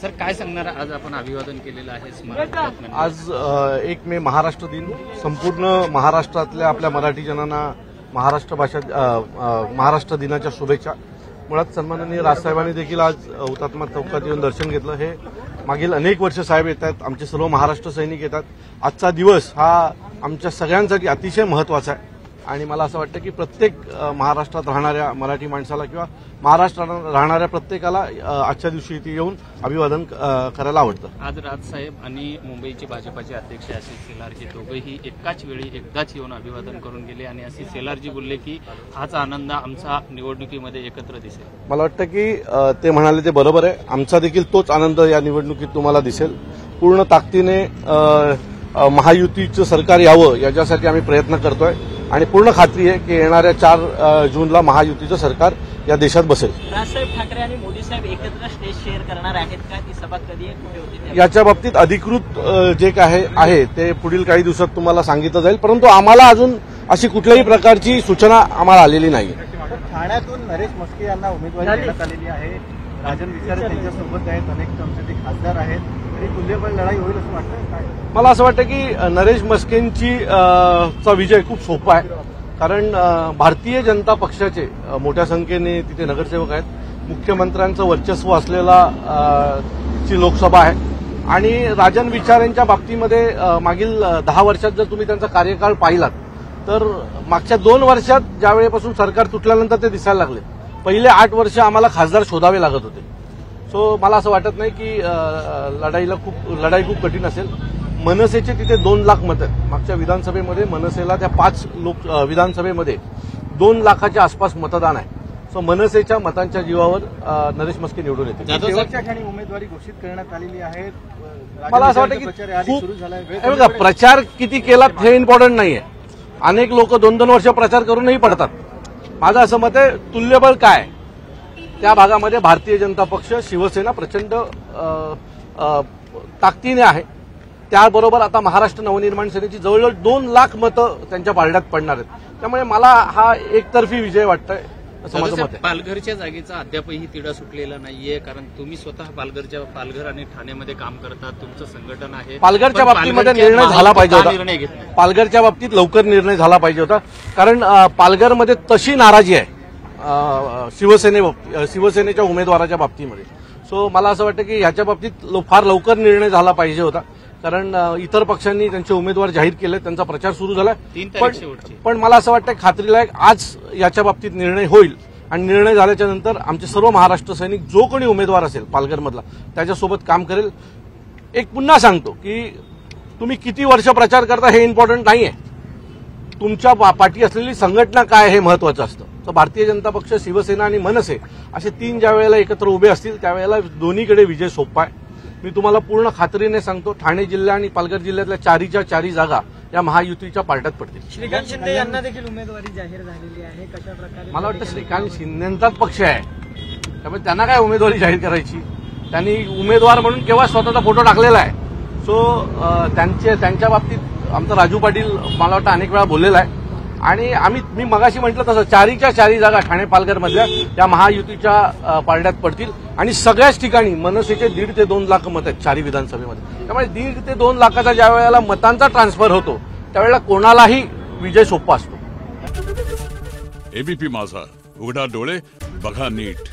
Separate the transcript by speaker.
Speaker 1: Sir काय सांगणार, आज आपण अभिवादन केलेलं आहे
Speaker 2: आज 1 मे महाराष्ट्र दिन, संपूर्ण महाराष्ट्रातल्या आपल्या मराठी जनांना महाराष्ट्र दिनाच्या शुभेच्छा। मुळात सन्माननीय राजसाहेबांनी देखील आज हुतात्मा चौकात येऊन दर्शन घेतलं। हे मागील अनेक वर्ष साहेब येतात, आमचे सर्व महाराष्ट्र सैनिक येतात। आजचा दिवस हा आमच्या सगळ्यांसाठी अतिशय महत्त्वाचा आहे आणि मला असं वाटतं की प्रत्येक महाराष्ट्रात राहणाऱ्या मराठी माणसाला किंवा महाराष्ट्रात राहणाऱ्या प्रत्येकाला आजच्या दिवशी इथे येऊन अभिवादन करायला आवडतं।
Speaker 1: आज राजसाहेब आणि मुंबईचे भाजपाचे अध्यक्ष आशिष शेलारजी दोघेही एकाच वेळी एकदाच येऊन अभिवादन करून गेले आणि आशिष शेलारजी बोलले की हाच आनंद आमचा निवडणुकीमध्ये एकत्र दिसेल। मला
Speaker 2: वाटतं की ते म्हणाले ते बरोबर आहे, आमचा देखील तोच आनंद या निवडणुकीत तुम्हाला दिसेल। पूर्ण ताकदीने महायुतीचं सरकार यावं याच्यासाठी आम्ही प्रयत्न करतोय आणि पूर्ण खात्री आहे की येणाऱ्या 4 जूनला महायुतीचं सरकार या देशात बसेल।
Speaker 3: राजसाहेब ठाकरे आणि मोदी साहेब एकत्र स्टेज शेअर करणार आहेत का? ती सभा कधी आहे, कुठे होती?
Speaker 2: याच्या बाबतीत अधिकृत जे काय आहे ते पुढील काही दिवसात तुम्हाला सांगितलं जाईल, परंतु आम्हाला अजून अशी कुठल्याही प्रकारची सूचना आम्हाला आलेली नाही।
Speaker 4: ठाण्यातून नरेश म्हस्के यांना उमेदवारी देण्यात आलेली आहे। राजन विचारे त्यांच्यासोबत आहेत, अनेक आमचे खासदार आहेत, तरी तुल्यबळ लढाई होईल असं वाटतं?
Speaker 2: मला असं वाटतं की नरेश म्हस्केंची चा विजय खूप सोपा आहे, कारण भारतीय जनता पक्षाचे मोठ्या संख्येने तिथे नगरसेवक आहेत। मुख्यमंत्र्यांचं वर्चस्व असलेला ची लोकसभा आहे आणि राजन विचारेंच्या बाबतीमध्ये मागील 10 वर्षात जर तुम्ही त्यांचा कार्यकाळ पाहिलात तर मागच्या 2 वर्षात ज्यावेळेपासून सरकार तुटल्यानंतर ते दिसायला लागले। पहिले 8 वर्ष आम्हाला खासदार शोधावे लागत होते। सो मला असं वाटत नाही की लढाई खूप कठीण असेल। मनसेचे तिथे 2 लाख मतं आहेत। मागच्या विधानसभेमध्ये मनसेला त्या 5 विधानसभेमध्ये 2 लाखाच्या आसपास मतदान आहे। सो मनसेच्या मतांच्या जीवावर नरेश म्हस्के निवडून येते।
Speaker 4: शेवटच्या क्षणी उमेदवारी घोषित करण्यात आलेली आहे।
Speaker 2: मला असं वाटतं की प्रचार किती केलात हे इम्पॉर्टंट नाहीये। अनेक लोक 2-2 वर्ष प्रचार करूनही पडतात। माझं असं मत आहे तुल्यबळ काय त्या भागामध्ये भारतीय जनता पक्ष, शिवसेना प्रचंड ताकदीने आहे। त्याबरोबर आता महाराष्ट्र नवनिर्माण सेनेची जवळजवळ 2 लाख मतं त्यांच्या पारड्यात पडणार आहेत। त्यामुळे मला हा एकतर्फी विजय वाटतोय असं माझं मत आहे।
Speaker 1: पालघरच्या जागेचा अद्यापही तिढा सुटलेला नाहीये, कारण तुम्ही स्वतः पालघर आणि ठाण्यामध्ये काम करतात, तुमचं संघटन आहे।
Speaker 2: पालघरच्या बाबतीमध्ये निर्णय झाला पाहिजे होता। पालघरच्या बाबतीत लवकर निर्णय झाला पाहिजे होता, कारण पालघरमध्ये तशी नाराजी आहे शिवसेनेच्या उमेदवाराच्या बाबतीमध्ये। सो मला असं वाटतं की ह्याच्या बाबतीत फार लवकर निर्णय झाला पाहिजे होता, कारण इतर पक्षांनी त्यांचे उमेदवार जाहीर केले, त्यांचा प्रचार सुरू झाला। पण मला असं वाटतं खात्रीलायक आज याच्या बाबतीत निर्णय होईल आणि निर्णय झाल्याच्या नंतर आमचे सर्व महाराष्ट्र सैनिक जो कोणी उमेदवार असेल पालघरमधला त्याच्यासोबत काम करेल। एक पुन्हा सांगतो की तुम्ही किती वर्ष प्रचार करता हे इम्पॉर्टंट नाहीये, तुमच्या पाठी असलेली संघटना काय हे महत्वाचं असतं। तर भारतीय जनता पक्ष, शिवसेना आणि मनसे असे 3 ज्या वेळेला एकत्र उभे असतील त्यावेळेला दोन्हीकडे विजय सोपा आहे। मी तुम्हाला पूर्ण खात्रीने सांगतो ठाणे जिल्हा आणि पालघर जिल्ह्यातल्या 4च्या जागा या महायुतीच्या पार्ट्यात पडतील।
Speaker 3: श्रीकांत शिंदे यांना देखील उमेदवारी जाहीर झालेली आहे, कशा प्रकारे?
Speaker 2: मला वाटतं श्रीकांत शिंदेंचाच पक्ष आहे, त्यामुळे त्यांना काय उमेदवारी जाहीर करायची? त्यांनी उमेदवार म्हणून केव्हा स्वतःचा फोटो टाकलेला आहे। सो त्यांच्या बाबतीत आमचा राजू पाटील मला वाटतं अनेक वेळा बोललेला आहे आणि मी मगाशी म्हटलं तसं 4च्या 4 जागा ठाणे पालघरमधल्या या महायुतीच्या पारड्यात पडतील आणि सगळ्याच ठिकाणी मनसेचे 1.5 ते 2 लाख मतं आहेत 4 विधानसभेमध्ये। त्यामुळे 1.5 ते 2 लाखाचा ज्या वेळेला मतांचा ट्रान्सफर होतो त्यावेळेला कोणालाही विजय सोपा असतो।
Speaker 5: एबीपी माझा, उघडा डोळे बघा नीट।